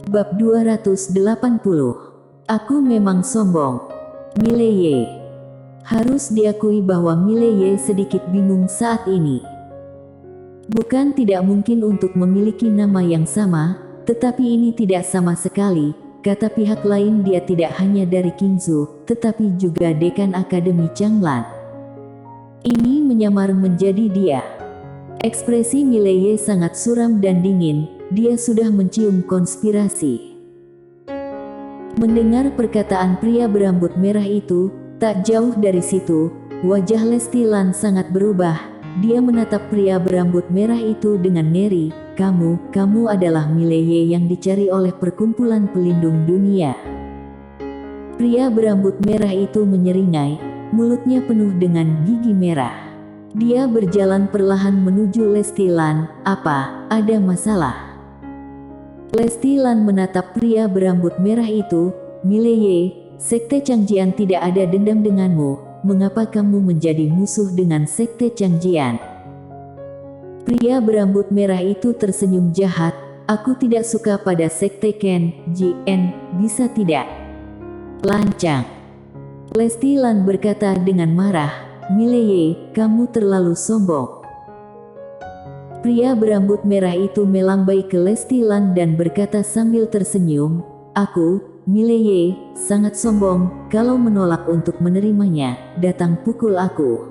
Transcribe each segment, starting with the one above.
Bab 280. Aku memang sombong. Mileye. Harus diakui bahwa Mileye sedikit bingung saat ini. Bukan tidak mungkin untuk memiliki nama yang sama, tetapi ini tidak sama sekali. Kata pihak lain, dia tidak hanya dari Qingzhou, tetapi juga dekan Akademi Changlan. Ini menyamar menjadi dia. Ekspresi Mileye sangat suram dan dingin. Dia sudah mencium konspirasi. Mendengar perkataan pria berambut merah itu, tak jauh dari situ, wajah Lesti Lan sangat berubah. Dia menatap pria berambut merah itu dengan ngeri. Kamu adalah Mileye yang dicari oleh Perkumpulan Pelindung Dunia. Pria berambut merah itu menyeringai, mulutnya penuh dengan gigi merah. Dia berjalan perlahan menuju Lesti Lan. Apa, ada masalah? Lesti Lan menatap pria berambut merah itu. Mileye, Sekte Changjian tidak ada dendam denganmu. Mengapa kamu menjadi musuh dengan Sekte Changjian? Pria berambut merah itu tersenyum jahat. Aku tidak suka pada Sekte Ken, Jien, bisa tidak? Lancang. Lesti Lan berkata dengan marah. Mileye, kamu terlalu sombong. Pria berambut merah itu melambai ke Lesti Lan dan berkata sambil tersenyum, aku, Mileye, sangat sombong. Kalau menolak untuk menerimanya, datang pukul aku.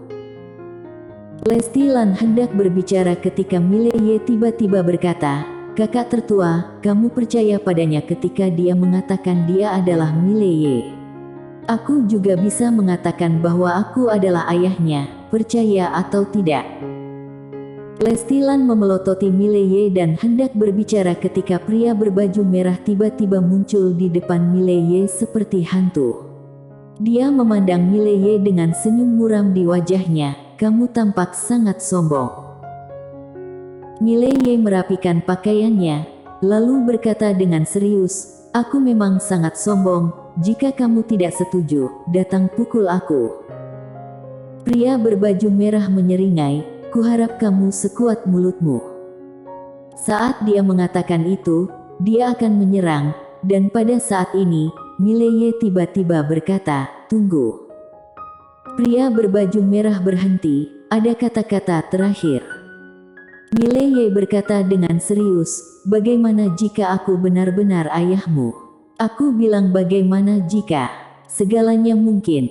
Lesti Lan hendak berbicara ketika Mileye tiba-tiba berkata, kakak tertua, kamu percaya padanya ketika dia mengatakan dia adalah Mileye. Aku juga bisa mengatakan bahwa aku adalah ayahnya, percaya atau tidak. Lesti Lan memelototi Mileye dan hendak berbicara ketika pria berbaju merah tiba-tiba muncul di depan Mileye seperti hantu. Dia memandang Mileye dengan senyum muram di wajahnya. Kamu tampak sangat sombong. Mileye merapikan pakaiannya, lalu berkata dengan serius, aku memang sangat sombong. Jika kamu tidak setuju, datang pukul aku. Pria berbaju merah menyeringai. Kuharap kamu sekuat mulutmu. Saat dia mengatakan itu, dia akan menyerang, dan pada saat ini, Mileye tiba-tiba berkata, tunggu. Pria berbaju merah berhenti, ada kata-kata terakhir. Mileye berkata dengan serius, bagaimana jika aku benar-benar ayahmu? Aku bilang bagaimana jika, segalanya mungkin.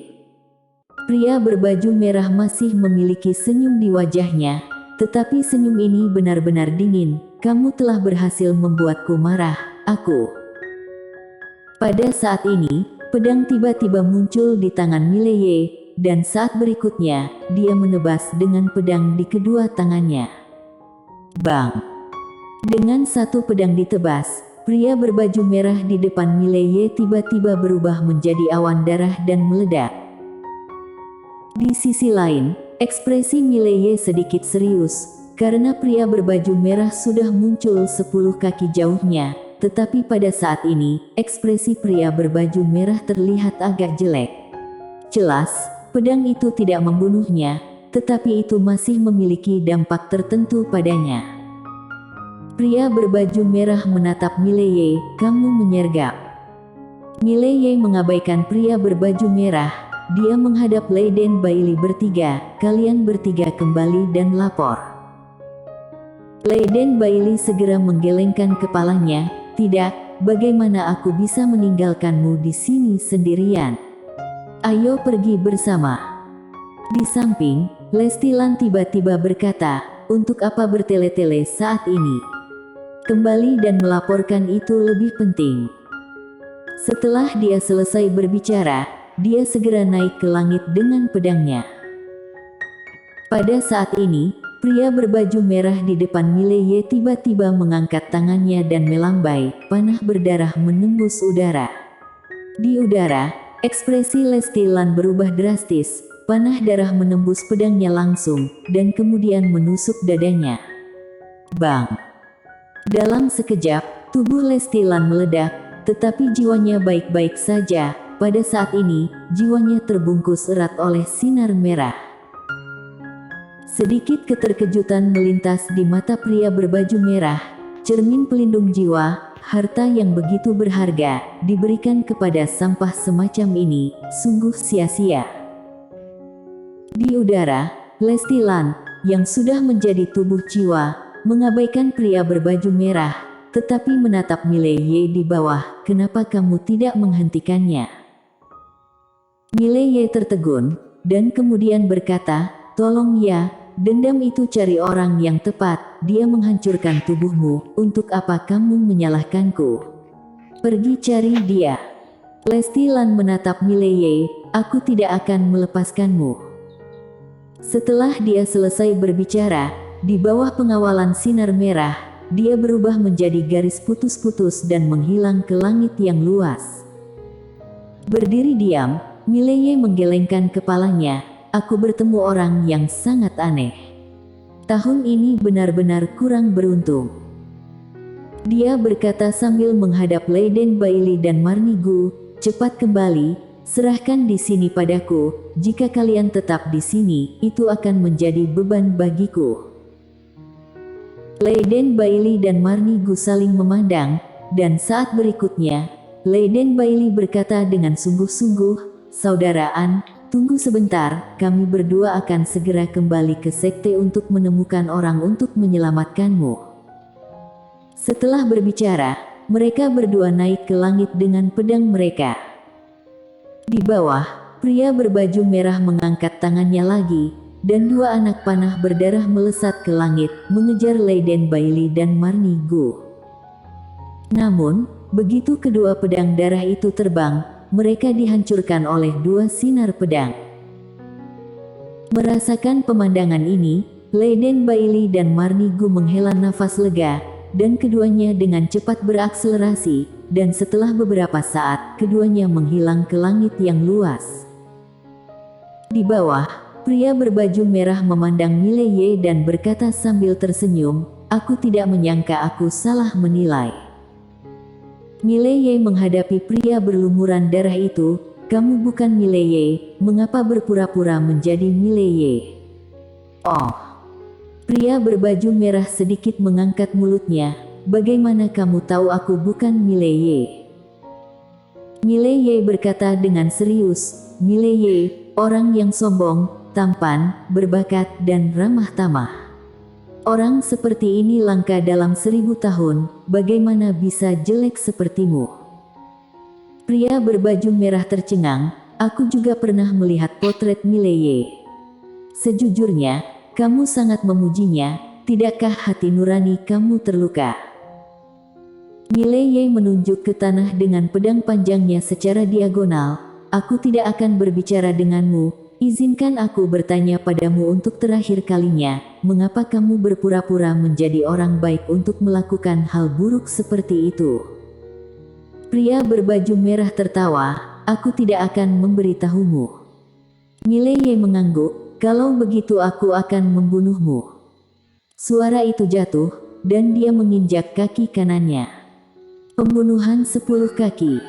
Pria berbaju merah masih memiliki senyum di wajahnya, tetapi senyum ini benar-benar dingin. Kamu telah berhasil membuatku marah, aku. Pada saat ini, pedang tiba-tiba muncul di tangan Mileye, dan saat berikutnya, dia menebas dengan pedang di kedua tangannya. Bang! Dengan satu pedang ditebas, pria berbaju merah di depan Mileye tiba-tiba berubah menjadi awan darah dan meledak. Di sisi lain, ekspresi Mileye sedikit serius, karena pria berbaju merah sudah muncul 10 kaki jauhnya, tetapi pada saat ini, ekspresi pria berbaju merah terlihat agak jelek. Jelas, pedang itu tidak membunuhnya, tetapi itu masih memiliki dampak tertentu padanya. Pria berbaju merah menatap Mileye, kamu menyergap. Mileye mengabaikan pria berbaju merah. Dia menghadap Leiden Bailey bertiga, kalian bertiga kembali dan lapor. Leiden Bailey segera menggelengkan kepalanya, tidak, bagaimana aku bisa meninggalkanmu di sini sendirian? Ayo pergi bersama. Di samping, Lesti Lan tiba-tiba berkata, untuk apa bertele-tele saat ini? Kembali dan melaporkan itu lebih penting. Setelah dia selesai berbicara, dia segera naik ke langit dengan pedangnya. Pada saat ini, pria berbaju merah di depan Mileye tiba-tiba mengangkat tangannya dan melambai, panah berdarah menembus udara. Di udara, ekspresi Lesti Lan berubah drastis, panah darah menembus pedangnya langsung, dan kemudian menusuk dadanya. Bang! Dalam sekejap, tubuh Lesti Lan meledak, tetapi jiwanya baik-baik saja. Pada saat ini, jiwanya terbungkus erat oleh sinar merah. Sedikit keterkejutan melintas di mata pria berbaju merah. Cermin pelindung jiwa, harta yang begitu berharga, diberikan kepada sampah semacam ini, sungguh sia-sia. Di udara, Lesti Lan, yang sudah menjadi tubuh jiwa, mengabaikan pria berbaju merah, tetapi menatap Mile Ye di bawah. Kenapa kamu tidak menghentikannya? Mile Ye tertegun, dan kemudian berkata, tolong ya, dendam itu cari orang yang tepat, dia menghancurkan tubuhmu, untuk apa kamu menyalahkanku? Pergi cari dia. Lesti Lan menatap Mile Ye, aku tidak akan melepaskanmu. Setelah dia selesai berbicara, di bawah pengawalan sinar merah, dia berubah menjadi garis putus-putus dan menghilang ke langit yang luas. Berdiri diam, Mile Ye menggelengkan kepalanya. Aku bertemu orang yang sangat aneh. Tahun ini benar-benar kurang beruntung. Dia berkata sambil menghadap Leiden Bailey dan Marnie Gu, cepat kembali, serahkan di sini padaku. Jika kalian tetap di sini, itu akan menjadi beban bagiku. Leiden Bailey dan Marnie Gu saling memandang, dan saat berikutnya, Leiden Bailey berkata dengan sungguh-sungguh, Saudara An, tunggu sebentar, kami berdua akan segera kembali ke sekte untuk menemukan orang untuk menyelamatkanmu. Setelah berbicara, mereka berdua naik ke langit dengan pedang mereka. Di bawah, pria berbaju merah mengangkat tangannya lagi, dan dua anak panah berdarah melesat ke langit, mengejar Leiden Bailey dan Marnie Gu. Namun, begitu kedua pedang darah itu terbang, mereka dihancurkan oleh dua sinar pedang. Merasakan pemandangan ini, Leiden Bailey dan Marnie Gu menghela nafas lega, dan keduanya dengan cepat berakselerasi, dan setelah beberapa saat, keduanya menghilang ke langit yang luas. Di bawah, pria berbaju merah memandang Mile Ye dan berkata sambil tersenyum, aku tidak menyangka aku salah menilai. Mile Ye menghadapi pria berlumuran darah itu, kamu bukan Mile Ye, mengapa berpura-pura menjadi Mile Ye? Oh. Pria berbaju merah sedikit mengangkat mulutnya, bagaimana kamu tahu aku bukan Mile Ye? Mile Ye berkata dengan serius, Mile Ye, orang yang sombong, tampan, berbakat, dan ramah tamah. Orang seperti ini langka dalam 1000 tahun, bagaimana bisa jelek sepertimu? Pria berbaju merah tercengang, aku juga pernah melihat potret Mile Ye. Sejujurnya, kamu sangat memujinya, tidakkah hati nurani kamu terluka? Mile Ye menunjuk ke tanah dengan pedang panjangnya secara diagonal, aku tidak akan berbicara denganmu. Izinkan aku bertanya padamu untuk terakhir kalinya, mengapa kamu berpura-pura menjadi orang baik untuk melakukan hal buruk seperti itu? Pria berbaju merah tertawa, aku tidak akan memberitahumu. Mile Ye mengangguk, kalau begitu aku akan membunuhmu. Suara itu jatuh, dan dia menginjak kaki kanannya. Pembunuhan 10 kaki.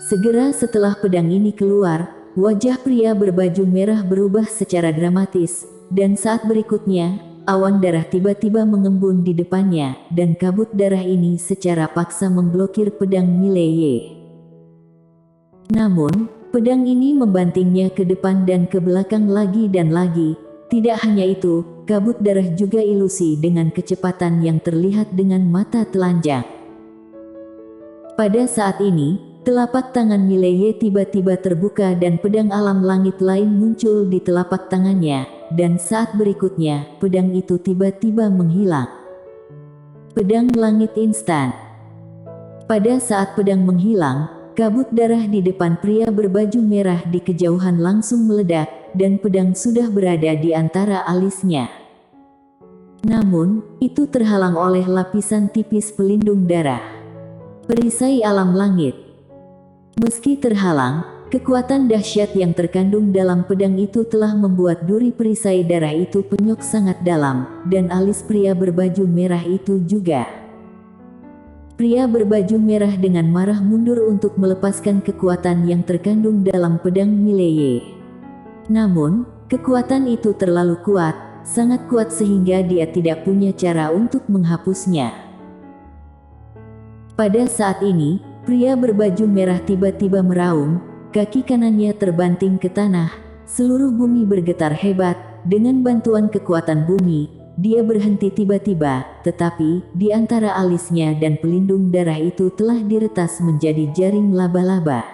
Segera setelah pedang ini keluar, wajah pria berbaju merah berubah secara dramatis, dan saat berikutnya, awan darah tiba-tiba mengembun di depannya, dan kabut darah ini secara paksa memblokir pedang Mile Ye. Namun, pedang ini membantingnya ke depan dan ke belakang lagi dan lagi. Tidak hanya itu, kabut darah juga ilusi dengan kecepatan yang terlihat dengan mata telanjang. Pada saat ini, telapak tangan Mile Ye tiba-tiba terbuka dan pedang alam langit lain muncul di telapak tangannya, dan saat berikutnya, pedang itu tiba-tiba menghilang. Pedang langit instan. Pada saat pedang menghilang, kabut darah di depan pria berbaju merah di kejauhan langsung meledak, dan pedang sudah berada di antara alisnya. Namun, itu terhalang oleh lapisan tipis pelindung darah. Perisai alam langit. Meski terhalang, kekuatan dahsyat yang terkandung dalam pedang itu telah membuat duri perisai darah itu penyok sangat dalam, dan alis pria berbaju merah itu juga. Pria berbaju merah dengan marah mundur untuk melepaskan kekuatan yang terkandung dalam pedang Mile Ye. Namun, kekuatan itu terlalu kuat, sangat kuat sehingga dia tidak punya cara untuk menghapusnya. Pada saat ini, pria berbaju merah tiba-tiba meraung, kaki kanannya terbanting ke tanah, seluruh bumi bergetar hebat, dengan bantuan kekuatan bumi, dia berhenti tiba-tiba, tetapi di antara alisnya dan pelindung darah itu telah diretas menjadi jaring laba-laba.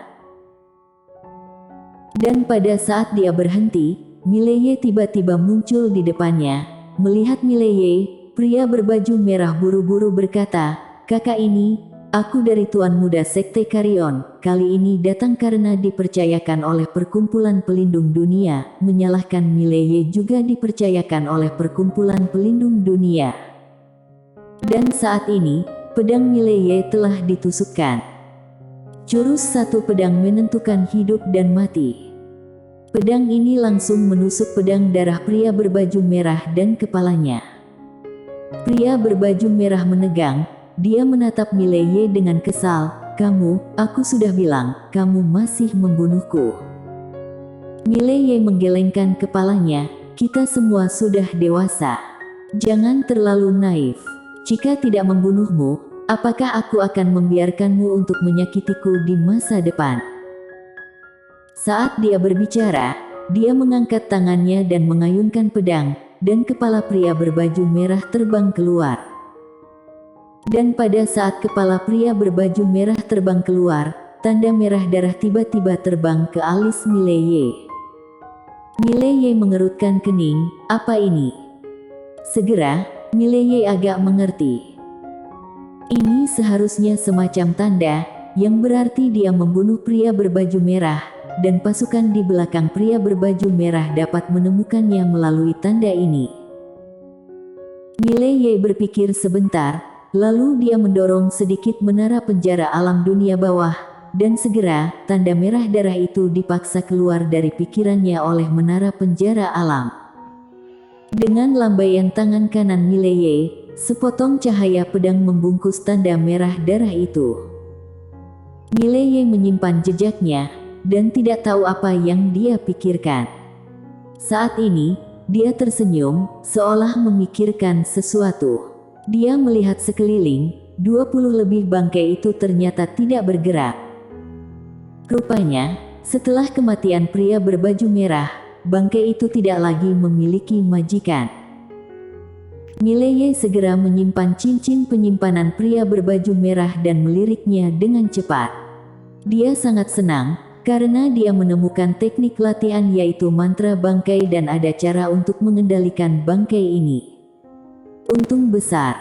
Dan pada saat dia berhenti, Mileye tiba-tiba muncul di depannya. Melihat Mileye, pria berbaju merah buru-buru berkata, "Kakak ini, aku dari Tuan Muda Sekte Carrion, kali ini datang karena dipercayakan oleh Perkumpulan Pelindung Dunia." Menyalahkan Mileye juga dipercayakan oleh Perkumpulan Pelindung Dunia. Dan saat ini, pedang Mileye telah ditusukkan. Jurus satu pedang menentukan hidup dan mati. Pedang ini langsung menusuk pedang darah pria berbaju merah dan kepalanya. Pria berbaju merah menegang, dia menatap Mileye dengan kesal, aku sudah bilang, kamu masih membunuhku." Mileye menggelengkan kepalanya, "Kita semua sudah dewasa. Jangan terlalu naif. Jika tidak membunuhmu, apakah aku akan membiarkanmu untuk menyakitiku di masa depan?" Saat dia berbicara, dia mengangkat tangannya dan mengayunkan pedang, dan kepala pria berbaju merah terbang keluar. Dan pada saat kepala pria berbaju merah terbang keluar, tanda merah darah tiba-tiba terbang ke alis Mileye. Mileye mengerutkan kening, "Apa ini?" Segera, Mileye agak mengerti. Ini seharusnya semacam tanda, yang berarti dia membunuh pria berbaju merah, dan pasukan di belakang pria berbaju merah dapat menemukannya melalui tanda ini. Mileye berpikir sebentar, lalu dia mendorong sedikit menara penjara alam dunia bawah, dan segera, tanda merah darah itu dipaksa keluar dari pikirannya oleh menara penjara alam. Dengan lambaian tangan kanan Mileye, sepotong cahaya pedang membungkus tanda merah darah itu. Mileye menyimpan jejaknya, dan tidak tahu apa yang dia pikirkan. Saat ini, dia tersenyum, seolah memikirkan sesuatu. Dia melihat sekeliling, 20 lebih bangkai itu ternyata tidak bergerak. Rupanya, setelah kematian pria berbaju merah, bangkai itu tidak lagi memiliki majikan. Mileye segera menyimpan cincin penyimpanan pria berbaju merah dan meliriknya dengan cepat. Dia sangat senang, karena dia menemukan teknik latihan yaitu mantra bangkai dan ada cara untuk mengendalikan bangkai ini. Untung besar.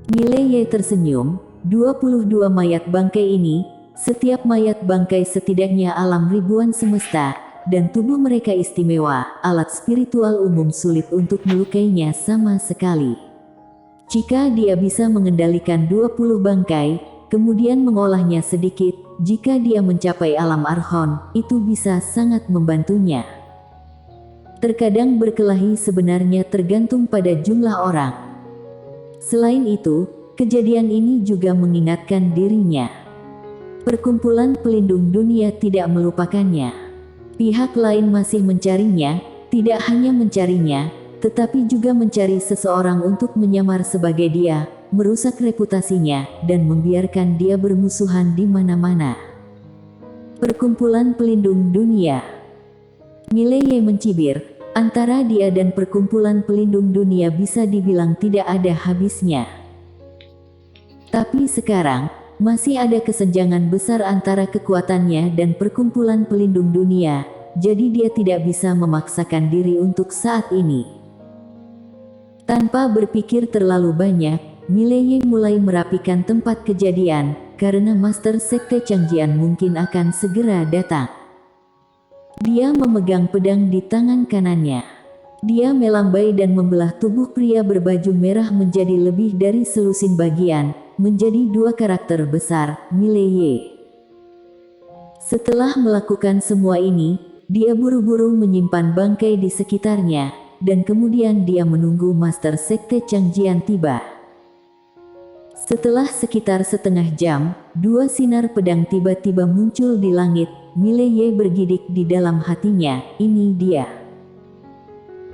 Mileye tersenyum, 22 mayat bangkai ini, setiap mayat bangkai setidaknya alam ribuan semesta, dan tubuh mereka istimewa, alat spiritual umum sulit untuk melukainya sama sekali. Jika dia bisa mengendalikan 20 bangkai, kemudian mengolahnya sedikit, jika dia mencapai alam Archon, itu bisa sangat membantunya. Terkadang berkelahi sebenarnya tergantung pada jumlah orang. Selain itu, kejadian ini juga mengingatkan dirinya. Perkumpulan Pelindung Dunia tidak melupakannya. Pihak lain masih mencarinya, tidak hanya mencarinya, tetapi juga mencari seseorang untuk menyamar sebagai dia, merusak reputasinya, dan membiarkan dia bermusuhan di mana-mana. Perkumpulan Pelindung Dunia. Mileye mencibir, antara dia dan Perkumpulan Pelindung Dunia bisa dibilang tidak ada habisnya. Tapi sekarang, masih ada kesenjangan besar antara kekuatannya dan Perkumpulan Pelindung Dunia, jadi dia tidak bisa memaksakan diri untuk saat ini. Tanpa berpikir terlalu banyak, Mileye mulai merapikan tempat kejadian, karena Master Sekte Changjian mungkin akan segera datang. Dia memegang pedang di tangan kanannya. Dia melambai dan membelah tubuh pria berbaju merah menjadi lebih dari selusin bagian, menjadi dua karakter besar, Mileye. Setelah melakukan semua ini, dia buru-buru menyimpan bangkai di sekitarnya, dan kemudian dia menunggu Master Sekte Changjian tiba. Setelah sekitar setengah jam, dua sinar pedang tiba-tiba muncul di langit. Mileye bergidik di dalam hatinya, ini dia.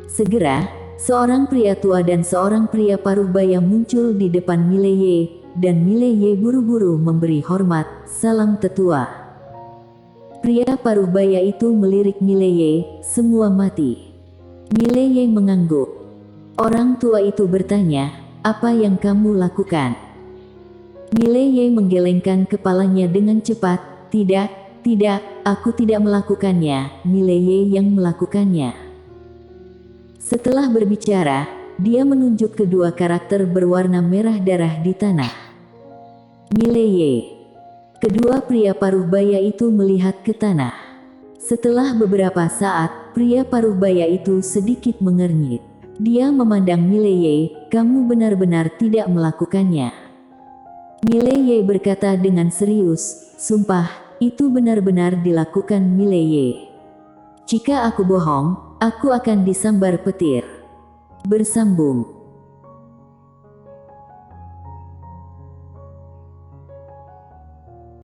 Segera, seorang pria tua dan seorang pria paruh baya muncul di depan Mileye. dan Mileye buru-buru memberi hormat, salam tetua. Pria paruh baya itu melirik Mileye, semua mati. Mileye mengangguk. Orang tua itu bertanya, apa yang kamu lakukan? Mileye menggelengkan kepalanya dengan cepat, tidak, aku tidak melakukannya, Mileye yang melakukannya. Setelah berbicara, dia menunjuk kedua karakter berwarna merah darah di tanah. Mileye. Kedua pria paruh baya itu melihat ke tanah. Setelah beberapa saat, pria paruh baya itu sedikit mengernyit. Dia memandang Mileye, kamu benar-benar tidak melakukannya. Mileye berkata dengan serius, sumpah, itu benar-benar dilakukan Mileye. Jika aku bohong, aku akan disambar petir. Bersambung.